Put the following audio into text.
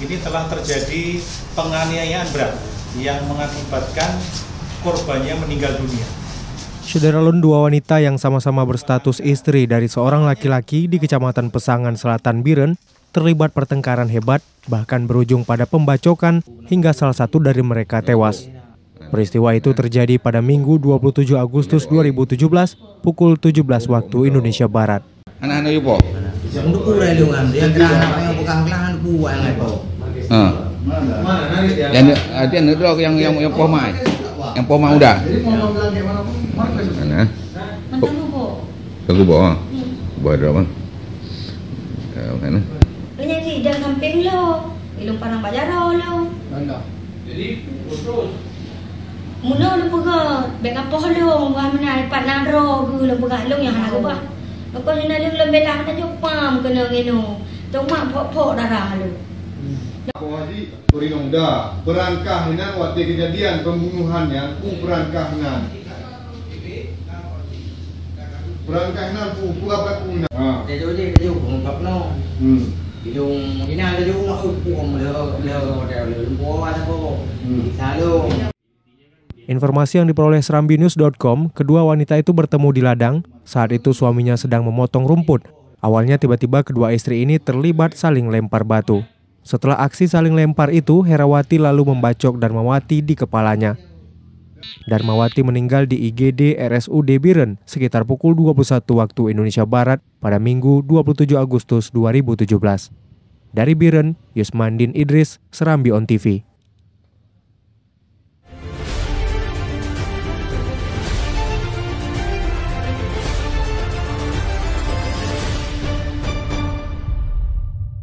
ini telah terjadi penganiayaan berat yang mengakibatkan korbannya meninggal dunia. Syederalun, dua wanita yang sama-sama berstatus istri dari seorang laki-laki di Kecamatan Pesangan Selatan, Biren, terlibat pertengkaran hebat, bahkan berujung pada pembacokan hingga salah satu dari mereka tewas. Peristiwa itu terjadi pada Minggu 27 Agustus 2017 pukul 17 waktu Indonesia Barat. Anak-anak ibu? Yang dukuran lungan, dia gerak yang bukan kelangan buah yang itu. Yang pomai, yang pomai udah. Mana? Tunggu bawa. Bawa berapa? Mana? Penyakit dah samping lo, ilmu parang bajaro lo. Jadi terus. Mula lo pegang, beg apa lo, buah mana ipat naro, lo pegang lo yang anak buah. Kau ni nak lo belang tak jumpa, kena gino. Cuma pok darah lo. Wadi Purinongda perangkahinan waktu kejadian pembunuhannya perangkahinan apa kuna Dia jadi ngungkap no. Hidung ini ada juga Informasi yang diperoleh serambinews.com, kedua wanita itu bertemu di ladang. Saat itu suaminya sedang memotong rumput. Awalnya tiba-tiba kedua istri ini terlibat saling lempar batu. Setelah aksi saling lempar itu, Herawati lalu membacok Darmawati di kepalanya. Darmawati meninggal di IGD RSUD Biren sekitar pukul 21 waktu Indonesia Barat pada Minggu 27 Agustus 2017. Dari Biren, Yusmandin Idris, Serambi On TV.